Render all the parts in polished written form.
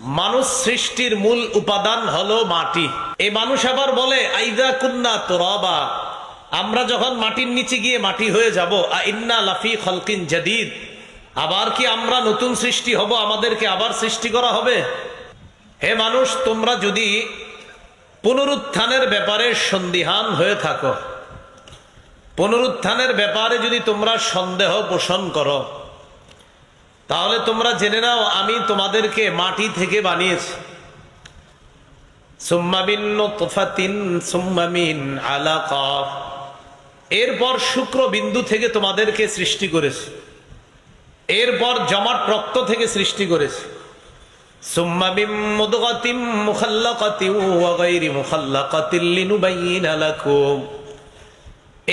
মানুষ সৃষ্টির মূল উপাদান হলো মাটি। এই মানুষ আবার বলে আইদা কুন্না তুরাবা, আমরা যখন মাটির নিচে গিয়ে মাটি হয়ে যাব, আইন্না লাফি খলকিন জাদিদ, আবার কি আমরা নতুন সৃষ্টি হব, আমাদেরকে আবার সৃষ্টি করা হবে? হে মানুষ, তোমরা যদি পুনরুত্থানের ব্যাপারে সন্দিহান হয়ে থাকো, পুনরুত্থানের ব্যাপারে যদি তোমরা সন্দেহ পোষণ করো, তাহলে তোমরা জেনে নাও আমি তোমাদেরকে মাটি থেকে বানিয়েছি। সুম্মা মিন নুতফাতিন সুম্মা মিন আলাকা, এরপর শুক্র বিন্দু থেকে তোমাদেরকে সৃষ্টি করেছি, এরপর জমাট রক্ত থেকে সৃষ্টি করেছি। সুম্মা মিন মুদগাতিন মুখাল্লাকাতিন ওয়া গায়রি মুখাল্লাকাতিন লিনুবাইয়িনা লাকুম,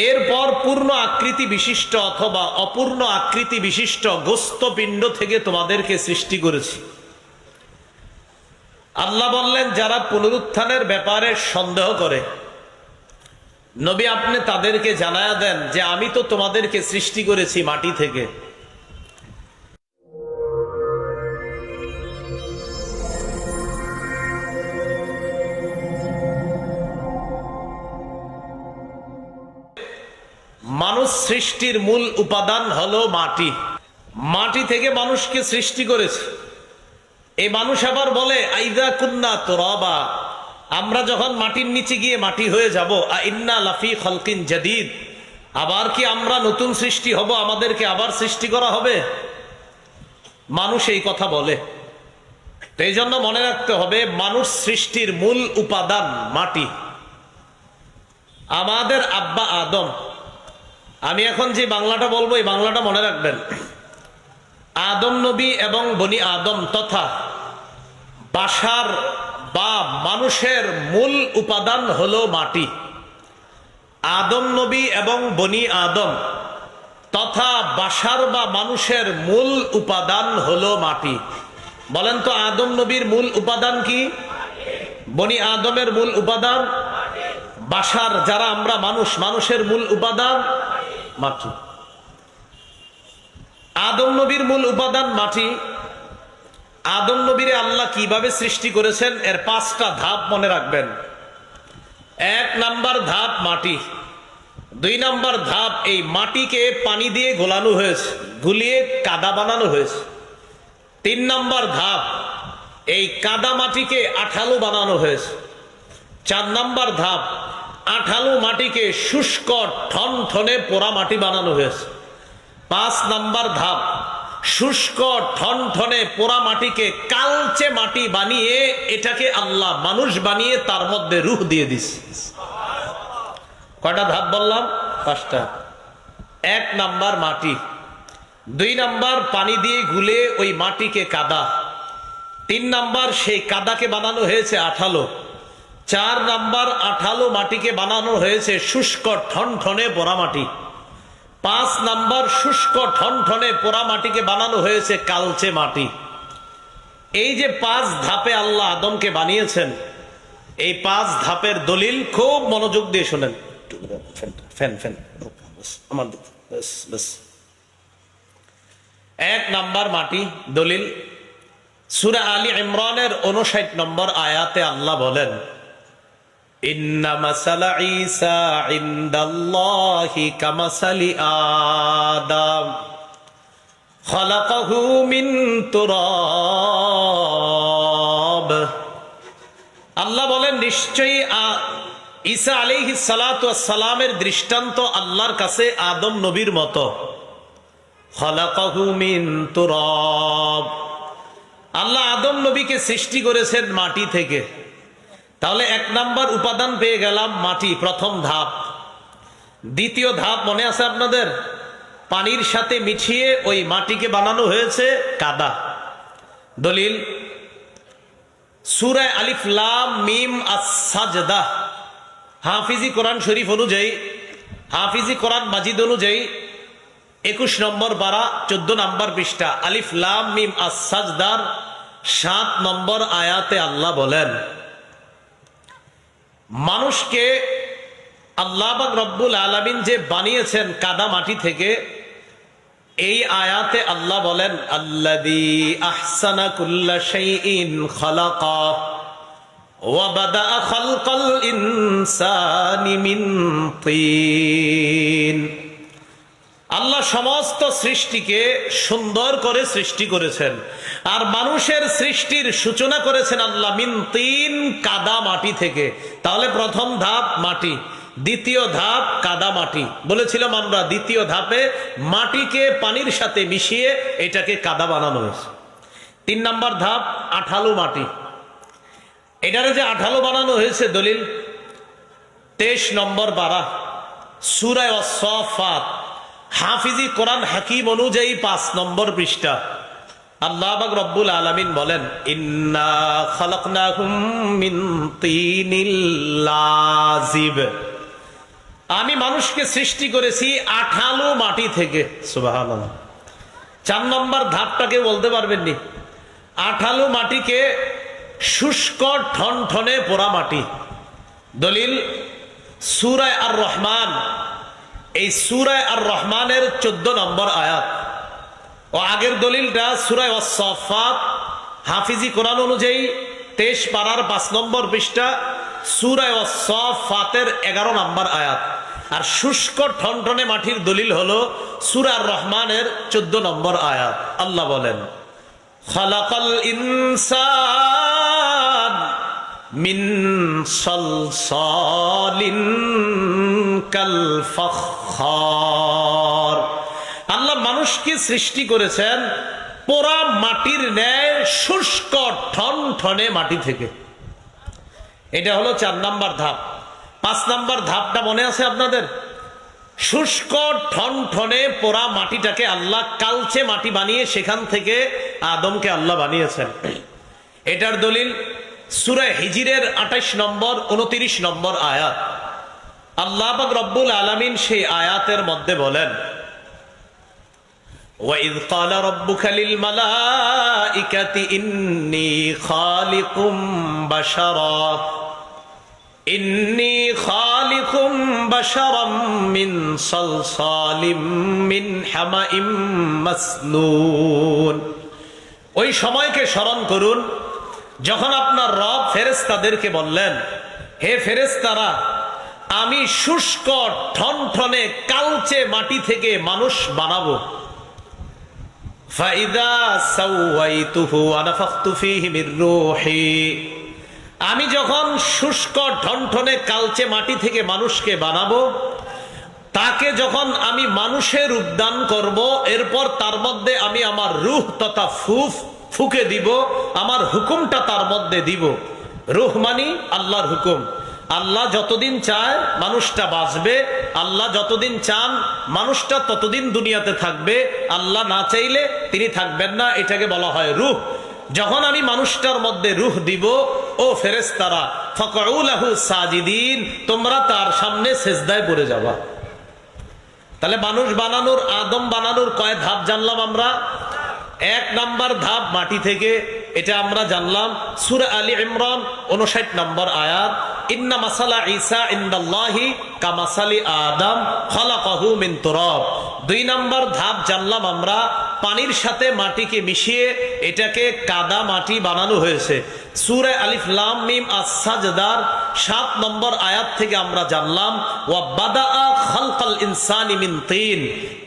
এরপর পূর্ণ আকৃতি বিশিষ্ট অথবা অপূর্ণ আকৃতি বিশিষ্ট গোস্তপিণ্ড থেকে তোমাদেরকে সৃষ্টি করেছি। আল্লাহ বললেন, যারা পুনরুত্থানের ব্যাপারে সন্দেহ করে, নবী আপনি তাদেরকে জানায়া দেন যে আমি তো তোমাদেরকে সৃষ্টি করেছি মাটি থেকে। মানুষ সৃষ্টির মূল উপাদান হলো মাটি। মাটি থেকে মানুষকে সৃষ্টি করেছে। এই মানুষ আবার বলে আইদা কুন্না তুরাবা, আমরা যখন মাটির নিচে গিয়ে মাটি হয়ে যাব, আইন্না লাফি খলকিন জাদিদ, আবার কি আমরা নতুন সৃষ্টি হব, আমাদেরকে আবার সৃষ্টি করা হবে? মানুষ এই কথা বলে। তো এই জন্য মনে রাখতে হবে, মানুষ সৃষ্টির মূল উপাদান মাটি। আমাদের আব্বা আদম, আমি এখন যে বাংলাটা বলবো এই বাংলাটা মনে রাখবেন। আদম নবী এবং বনি আদম তথা বাশার বা মানুষের মূল উপাদান হলো মাটি। আদম নবী এবং বনি আদম তথা বাশার বা মানুষের মূল উপাদান হলো মাটি। বলেন তো, আদম নবীর মূল উপাদান কি? বনি আদমের মূল উপাদান বাশার, যারা আমরা মানুষ, মানুষের মূল উপাদান মাটি। আদম নবীর মূল উপাদান মাটি। আদম নবীরে আল্লাহ কিভাবে সৃষ্টি করেছেন এর 5টা ধাপ মনে রাখবেন। 1 নাম্বার ধাপ মাটি। 2 নাম্বার ধাপ এই মাটিকে পানি দিয়ে গোলানো হয়েছে, গুলিয়ে কাদা বানানো হয়েছে। 3 নাম্বার ধাপ এই কাদা মাটিকে আঠালো বানানো হয়েছে। 4 নাম্বার ধাপ আঠালো মাটিকে শুষ্ক ঠনঠনে পোড়া মাটি বানানো হয়েছে। 5 নাম্বার ধাপ শুষ্ক ঠনঠনে পোড়া মাটিকে কালচে মাটি বানিয়ে এটাকে আল্লাহ মানুষ বানিয়ে তার মধ্যে রূহ দিয়ে দিছে। কয়টা ধাপ বললাম? 5টা। 1 নাম্বার মাটি। 2 নাম্বার পানি দিয়ে গুলে ওই মাটিকে কাদা। 3 নাম্বার সেই কাদাকে বানানো হয়েছে আঠালো। 4 নাম্বার আঠালো মাটিকে বানানো হয়েছে শুষ্ক ঠনঠনে পোড়া মাটি। 5 নাম্বার শুষ্ক ঠনঠনে পোড়া মাটিকে বানানো হয়েছে কালচে মাটি। এই যে 5 ধাপে আল্লাহ আদমকে বানিয়েছেন, এই 5 ধাপের দলিল খুব মনোযোগ দিয়ে শোনেন। ফ্যান ফ্যান আমার 1 নাম্বার মাটি দলিল, সূরা আলী ইমরানের 59 নম্বর আয়াতে আল্লাহ বলেন, ইন্না মাসালা ঈসা ইনদাল্লাহি কামাসালি আদম খালাকাহু মিন তুরাব। আল্লাহ বলেন, নিশ্চয়ই ঈসা আলাইহিস সালাতু ওয়াস সালামের দৃষ্টান্ত আল্লাহর কাছে আদম নবীর মতো। খালাকাহু মিন তুরাব, আল্লাহ আদম নবীকে সৃষ্টি করেছেন মাটি থেকে। তাহলে 1 নাম্বার উপাদান পেয়ে গেলাম মাটি, প্রথম ধাপ। দ্বিতীয় ধাপ মনে আছে আপনাদের? পানির সাথে মিশিয়ে ওই মাটিকে বানানো হয়েছে কাদা। দলিল সূরা আলিফ লাম মিম আস-সাজদা, হাফিজি কোরআন শরীফ অনুযায়ী, হাফিজি কোরআন মাজিদ অনুযায়ী 21 নম্বর পারা 14 নম্বর পৃষ্ঠা, আলিফ লাম মিম আস-সাজদার 7 নম্বর আয়াতে আল্লাহ বলেন, মানুষকে আল্লাহ পাক রব্বুল আলামিন যে বানিয়েছেন কাদা মাটি থেকে, এই আয়াতে আল্লাহ বলেন আল্লাযী আহসানা কুল্লা শাইইন খালাকা ওয়া বাদাআ খালকাল ইনসানি মিন তিন। আল্লাহ সমস্ত সৃষ্টিকে সুন্দর করে সৃষ্টি করেছেন, আর মানুষের সৃষ্টির সূচনা করেছেন আল্লাহ মিন তিন, কাদা মাটি থেকে। তাহলে প্রথম ধাপ মাটি, দ্বিতীয় ধাপ কাদা মাটি। বলেছিলাম আমরা দ্বিতীয় ধাপে মাটিকে পানির সাথে মিশিয়ে এটাকে কাদা বানানো হয়েছে। 3 নম্বর ধাপ আঠালো মাটি। এটারে যে আঠালো বানানো হয়েছে দলিল 23 নম্বর পারা সূরা আস-সাফাত, হাফিজি কোরআন হাকিম অনুযায়ী 5 নম্বর পৃষ্ঠা। আল্লাহ পাক রব্বুল আলামিন বলেন ইন্না খালাকনাকুম মিন তিনিল লাযিব। আমি মানুষকে সৃষ্টি করেছি আঠালো মাটি থেকে। সুবহানাল্লাহ। 4 নম্বর ধাপটাকে বলতে পারবেন নি? আঠালো মাটিকে শুষ্ক ঠনঠনে পোড়া মাটি। দলিল সূরা আর রহমান, এই সূরা আর রহমানের 14 নম্বর আয়াত। ও আগের দলিলটা সূরা আস-সাফাত, হাফিজি কোরআন অনুযায়ী 23 পারার 5 নম্বর পৃষ্ঠা, সূরা আস-সাফাতের 11 নম্বর আয়াত। আর শুষ্ক ঠনঠনে মাটির দলিল হলো সূরা আর রহমানের 14 নম্বর আয়াত। আল্লাহ বলেন খালাকাল ইনসান মিন সালসালিন কাল ফাখখার। আল্লাহ মানুষকে সৃষ্টি করেছেন পোড়া মাটির ন্যায় শুষ্ক ঠনঠনে মাটি থেকে। এটা হলো 4 নম্বর ধাপ। 5 নম্বর ধাপটা মনে আছে আপনাদের? শুষ্ক ঠনঠনে পোড়া মাটিটাকে আল্লাহ কালচে মাটি বানিয়ে সেখান থেকে আদমকে আল্লাহ বানিয়েছেন। এটার দলিল সূরা হিজরের 28 নম্বর 29 নম্বর আয়াত। আল্লাহ পাক রব্বুল আলামিন সেই আয়াতের মধ্যে বলেন وَإِذْ قَالَ رَبُّكَ لِلْمَلَائِكَةِ إِنِّي خَالِقٌ بَشَرًا مِّن صَلْصَالٍ مِّنْ حَمَإٍ مَسْنُونٍ। ওই সময়কে স্মরণ করুন যখন আপনার রব ফেরেশতাদেরকে বললেন, হে ফেরেশতারা, আমি শুষ্ক ঠনঠনে কালচে মাটি থেকে মানুষ বানাবো। ফাইদা সাওয়াইতুহু ওয়া নাফাখতু ফীহি মির রূহি। আমি যখন শুষ্ক ঠনঠনে কালচে মাটি থেকে মানুষকে বানাবো, তাকে যখন আমি মানুষের রূপ দান করব, এরপর তার মধ্যে আমি আমার রূহ তথা ফুকে দিব, আমার হুকুমটা তার মধ্যে দিব। রূহ মানি আল্লাহর হুকুম। আল্লাহ যতদিন চায় মানুষটা বাঁচবে, আল্লাহ যতদিন চান মানুষটা ততদিন দুনিয়াতে থাকবে, আল্লাহ না চাইলে তিনি থাকবেন না। এটাকে বলা হয় রূহ। যখন আমি মানুষটার মধ্যে রূহ দিব, ও ফেরেশতারা ফাকউ লাহু সাজিদিন, তোমরা তার সামনে সিজদায় পড়ে যাবা। তাহলে মানুষ বানানোর, আদম বানানোর কয় ধাপ জানলাম আমরা? 1 নম্বর ধাপ মাটি থেকে, এটা আমরা জানলাম সূরা আলী ইমরান 59 নম্বর আয়াত। ইন্না মাসালা ঈসা ইনদাল্লাহি কামাসালি আদম খালাকাহু মিন তুরাব। 2 নম্বর ধাপ জানলাম আমরা পানির সাথে মাটিকে মিশিয়ে এটাকে কাদা মাটি বানানো হয়েছে। সূরা আলিফ লাম মিম আস-সাজদার 7 নম্বর আয়াত থেকে আমরা জানলাম ওয়া বাদাআ খালকাল ইনসানি মিন তিন।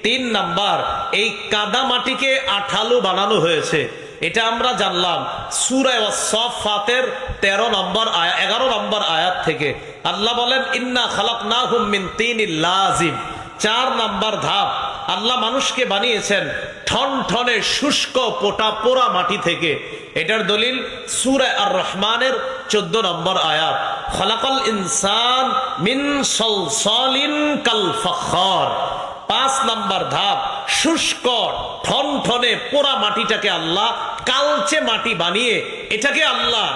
3 নম্বর এই কাদা মাটিকে আঠালো বানানো হয়েছে। এটা আমরা জানলাম সূরা আস-সাফাতের 13 নম্বর আয়াত 11 নম্বর আয়াত থেকে। আল্লাহ বলেন ইন্না খালাকনাহুম মিন তিনিল লাযিব। 4 নম্বর ধাপ আল্লাহ মানুষকে বানিয়েছেন ঠনঠনে শুষ্ক পোড়া মাটি থেকে। এটার দলিল সূরা আর রহমানের 14 নম্বর আয়াত। খালাকাল ইনসান মিন সালসালিন কাল ফাখখার। 5 নম্বর ধাপ শুষ্ক ঠনঠনে পোড়া মাটিটাকে আল্লাহ কালচে মাটি বানিয়ে এটাকে আল্লাহ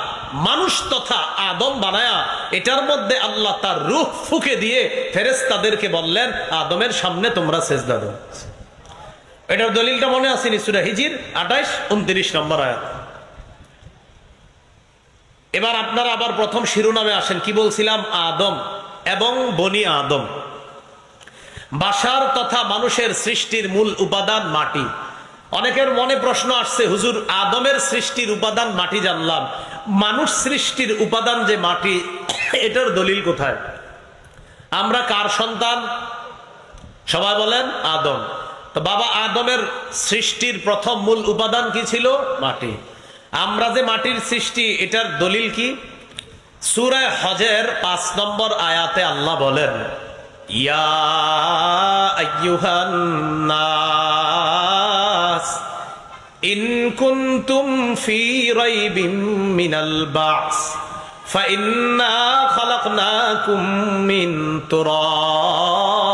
মানুষ তথা আদম বানায়া এটার মধ্যে আল্লাহ তার রূহ ফুঁকে দিয়ে ফেরেশতাদেরকে বললেন আদমের সামনে তোমরা সিজদা দাও। এটার দলিলটা মনে আছে নি? সূরা হিজর 28 29 নম্বর আয়াত। এবার আপনারা আবার প্রথম শিরোনামে আসেন। কি বলছিলাম? আদম এবং বনি আদম। বাশার তথা মানুষের সৃষ্টির মূল উপাদান মাটি। অনেকের মনে প্রশ্ন আসছে, হুজুর আদমের সৃষ্টির উপাদান মাটি জানলাম, মানুষ সৃষ্টির উপাদান যে মাটি, এটার দলিল কোথায়? আমরা কার সন্তান? সবাই বলেন আদম। তো বাবা আদমের সৃষ্টির প্রথম মূল উপাদান কি ছিল? মাটি। আমরা যে মাটির সৃষ্টি, এটার দলিল কি? সূরা হজের ৫ নম্বর আয়াতে আল্লাহ বলেন, ইয়া আইয়ুহান নাস ইন কুনতুম ফি রাইবিম মিনাল বা'স ফাইন্না খালাকনাকুম মিন তুরাব।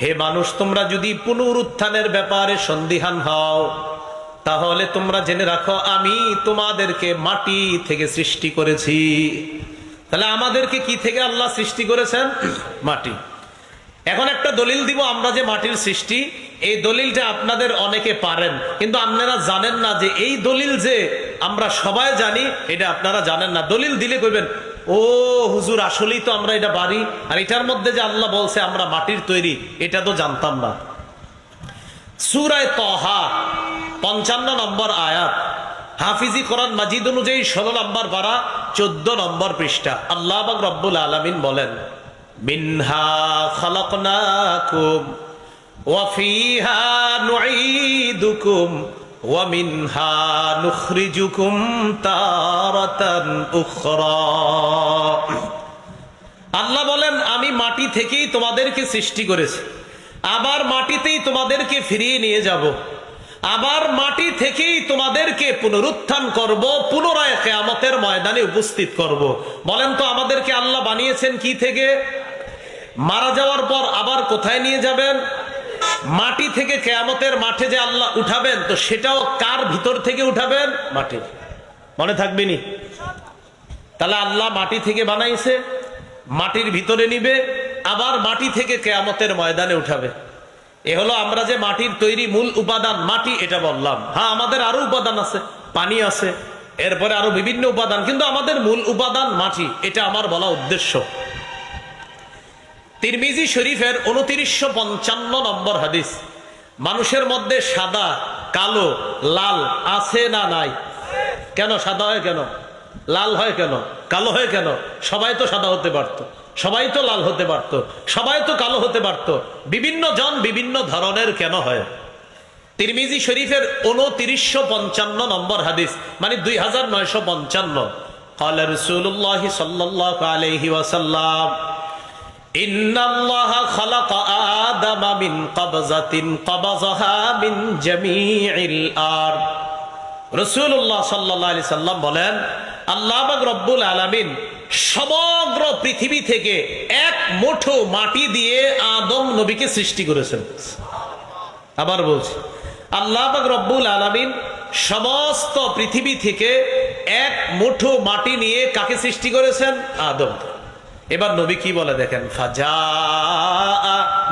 হে মানুষ, তোমরা যদি পুনরুত্থানের ব্যাপারে সন্দিহান হও, তাহলে তোমরা জেনে রাখো আমি তোমাদেরকে মাটি থেকে সৃষ্টি করেছি। তাহলে আমাদেরকে কি থেকে আল্লাহ সৃষ্টি করেছেন? মাটি। এখন একটা দলিল দিব, আমরা যে মাটির সৃষ্টি, এই দলিলটা আপনাদের অনেকে পারেন, কিন্তু আপনারা জানেন না যে এই দলিল যে আমরা সবাই জানি, এটা আপনারা জানেন না। দলিল দিলে কইবেন, ও হুজুর আসলেই তো আমরা এটা পারি, আর এটার মধ্যে যে আল্লাহ বলছে আমরা মাটির তৈরি, এটা তো জানতাম না। সূরা তাহা ৫৫ নম্বর আয়াত, হাফিজি কোরআন মাজিদ অনুযায়ী ১৬ নম্বর পারা ১৪ নম্বর পৃষ্ঠা, আল্লাহ পাক রব্বুল আলামিন বলেন, মিনহা খালাকনাকুম ওয়া ফিহা নুঈদুকুম ওয়া মিনহা নুখরিজুকুম তারাতান উখরা। আল্লাহ বলেন, আমি মাটি থেকেই তোমাদেরকে সৃষ্টি করেছি, আবার মাটিতেই তোমাদেরকে ফিরিয়ে নিয়ে যাব, আবার মাটি থেকেই তোমাদেরকে পুনরুত্থান করব, পুনরায় কিয়ামতের ময়দানে উপস্থিত করব। বলেন তো আমাদেরকে আল্লাহ বানিয়েছেন কি থেকে? মারা যাওয়ার পর আবার কোথায় নিয়ে যাবেন? মাটি থেকে। কিয়ামতের মাঠে যে আল্লাহ উঠাবেন, তো সেটাও কার ভিতর থেকে উঠাবেন? মাটির। মনে থাকবে নি? তাহলে আল্লাহ মাটি থেকে বানাইছে, মাটির ভিতরে নিবে, আবার মাটি থেকে কিয়ামতের ময়দানে উঠাবে। এ হলো আমরা যে মাটির তৈরি মূল উপাদান মাটি, এটা বললাম। হ্যাঁ, আমাদের আরো উপাদান আছে, পানি আছে, এরপরে আরো বিভিন্ন উপাদান, কিন্তু আমাদের মূল উপাদান মাটি, এটা আমার বলা উদ্দেশ্য। তিরমিজি শরীফের ২৯৫৫ নম্বর হাদিস, মানুষের মধ্যে সাদা, কালো, লাল আছে না নাই? কেন সাদা হয়, কেন লাল হয়, কেন কালো হয়? কেন? সবাই তো সাদা হতে পারত, সবাই তো লাল হতে পারত, সবাই তো কালো হতে পারত, বিভিন্ন জন বিভিন্ন ধরনের কেন হয়? তিরমিজি শরীফের ২৯৫৫ নম্বর হাদিস, মানে ২৯৫৫, قال رسول الله صلى الله عليه وسلم إن الله خلق آدم من قبضة قبضها من جميع الأرض। রাসূলুল্লাহ সাল্লাল্লাহু আলাইহি সাল্লাম বলেন, আল্লাহ পাক রব্বুল আলামিন সমগ্র পৃথিবী থেকে এক মুঠো মাটি দিয়ে আদম নবীকে সৃষ্টি করেছেন। আবার বলছি, আল্লাহ পাক রব্বুল আলামিন সমস্ত পৃথিবী থেকে এক মুঠো মাটি নিয়ে কাকে সৃষ্টি করেছেন? আদম। এবার নবী কি বলে দেখেন, ফাজা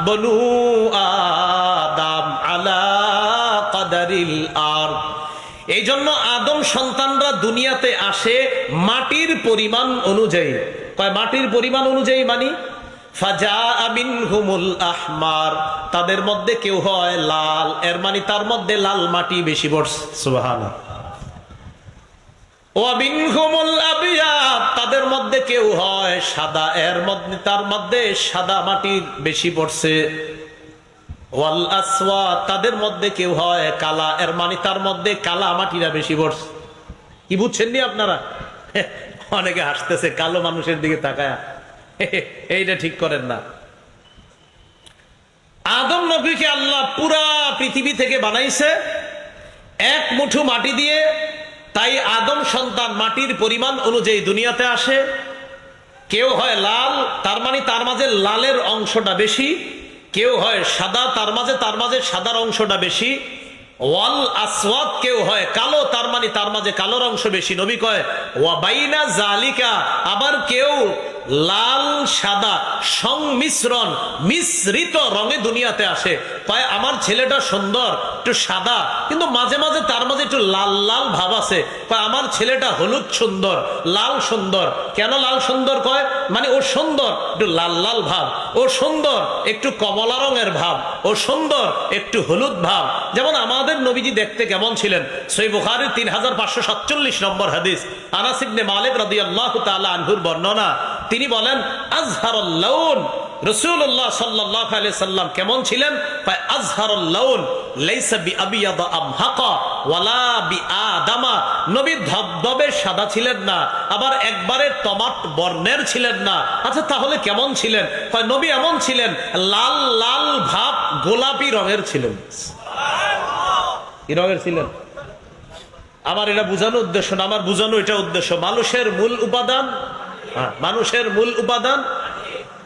বনু আদম আলা কাদারিল আরদ। এই জন্য আদম সন্তানরা দুনিয়াতে আসে মাটির পরিমাণ অনুযায়ী। কয় মাটির পরিমাণ অনুযায়ী মানি? ফাজা মিনহুমুল আহমার, তাদের মধ্যে কেউ হয় লাল, এর মানে তার মধ্যে লাল মাটি বেশি পড়ছে। সুবহানাল্লাহ। ওয়া মিনহুমুল আবিয়াদ, তাদের মধ্যে কেউ হয় সাদা, এর মধ্যে তার মধ্যে সাদা মাটির বেশি পড়ছে। ওয়াল আসওয়াদ, তাদের মধ্যে কেউ হয় কালা, এর মানে তার মধ্যে কালা মাটিরা বেশি পড়ছে। কি বুঝছেন নি আপনারা? অনেকে হাসতেছে কালো মানুষের দিকে তাকায়া, এইটা ঠিক করেন না। আদম নবীকে আল্লাহ পুরা পৃথিবী থেকে বানাইছে এক মুঠো মাটি দিয়ে, তাই আদম সন্তান মাটির পরিমাণ অনুযায়ী দুনিয়াতে আসে। কেউ হয় লাল, তার মানে তার মাঝে লালের অংশটা বেশি, কেউ হয় সাদা, তার মাঝে সাদার অংশটা বেশি। ওয়াল আসওয়াদ, কেউ হয় কালো, তার মানে মানে তার মাঝে কালোর অংশ বেশি। নবী কয় ওয়া বাইনা জালিকা, আবার কেউ লাল সাদা সংমিশ্রণ মিশ্রিত রঙে দুনিয়াতে আসে। কয় আমার ছেলেটা সুন্দর, একটু সাদা, কিন্তু মাঝে মাঝে তার মাঝে একটু লাল লাল ভাব আছে। কয় আমার ছেলেটা হলুদ সুন্দর, লাল সুন্দর। কেন লাল সুন্দর কয়? মানে ও সুন্দর একটু লাল লাল ভাব, ও সুন্দর একটু কমলা রঙের ভাব, ও সুন্দর একটু হলুদ ভাব। যেমন আমাদের নবীজি দেখতে কেমন ছিলেন? সহিহ বুখারীর 3547 নম্বর হাদিস, আনাস ইবনে মালিক রাদিয়াল্লাহু তাআলা আনহুর বর্ণনা। তিনি বলেন আজহারুল লাউন, রাসূলুল্লাহ সাল্লাল্লাহু আলাইহি সাল্লাম কেমন ছিলেন? আজহারুল লাউন লাইসা বিআবিয়াদ আমহাকা ওয়ালা বিআদামা, নবী ধবধবে সাদা ছিলেন না, আবার একবারে টমাট বর্ণের ছিলেন না। আচ্ছা তাহলে কেমন ছিলেন? নবী এমন ছিলেন লাল লাল ভাব গোলাপি রঙের ছিলেন। কি রঙের ছিলেন? আমার এটা বোঝানো উদ্দেশ্য না, আমার বোঝানো এটা উদ্দেশ্য। মানুষের মূল উপাদান, মানুষের মূল উপাদান।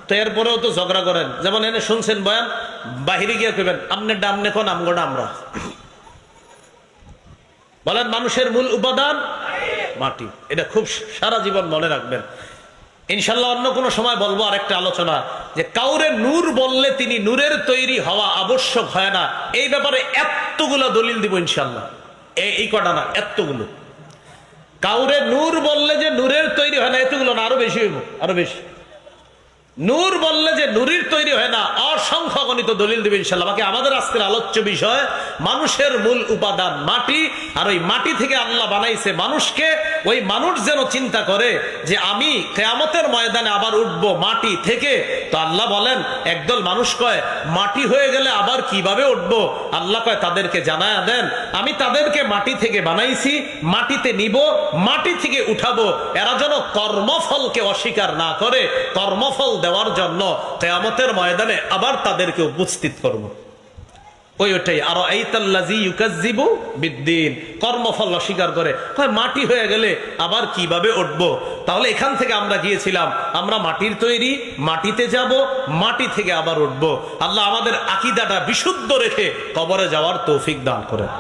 তো এরপরেও তো ঝগড়া করেন। যেমন এনে শুনছেন বয়ান, বাহিরে গিয়ে কইবেন আমনে ডামনে কোন আমগোটা আমরা। বলেন মানুষের মূল উপাদান মাটি। এটা খুব সারা জীবন মনে রাখবেন। ইনশাল্লাহ অন্য কোনো সময় বলবো আরেকটা আলোচনা, যে কাউরে নূর বললে তিনি নূরের তৈরি হওয়া আবশ্যক হয় না। এই ব্যাপারে এতগুলো দলিল দিব ইনশাল্লাহ। এই কটা না, এতগুলো। কাউরে নূর বললে যে নূরের তৈরি হয় না এতগুলো না, আরো বেশি হইব, আরো বেশি। নূর বললে যে নূরের তৈরি হয় না অসংখ্য গণিত দলিল দিবে ইনশাআল্লাহ। বাকি আমাদের আজকের আলোচ্য বিষয় মানুষের মূল উপাদান মাটি। আর ওই মাটি থেকে আল্লাহ বানাইছে মানুষকে। ওই মানুষ যেন চিন্তা করে যে আমি কিয়ামতের ময়দানে আবার উঠবো মাটি থেকে। তো আল্লাহ বলেন একদল মানুষ কয় মাটি হয়ে গেলে আবার কিভাবে উঠবো? আল্লাহ কয় তাদেরকে জানায়া দেন আমি তাদেরকে মাটি থেকে বানাইছি, মাটিতে নিব, মাটি থেকে উঠাবো। এরা যেন কর্মফলকে অস্বীকার না করে, কর্মফল দেওয়ার জন্য কিয়ামতের ময়দানে আবার তাদেরকে উপস্থিত করব। ওইটাই আর আইতাল্লাযী ইউকাজ্জিবু বিদ্দীন, কর্মফল অস্বীকার করে। মাটি হয়ে গেলে আবার কিভাবে উঠবো? তাহলে এখান থেকে আমরা গিয়েছিলাম আমরা মাটির তৈরি, মাটিতে যাব, মাটি থেকে আবার উঠবো। আল্লাহ আমাদের আকীদাটা বিশুদ্ধ রেখে কবরে যাওয়ার তৌফিক দান করেন।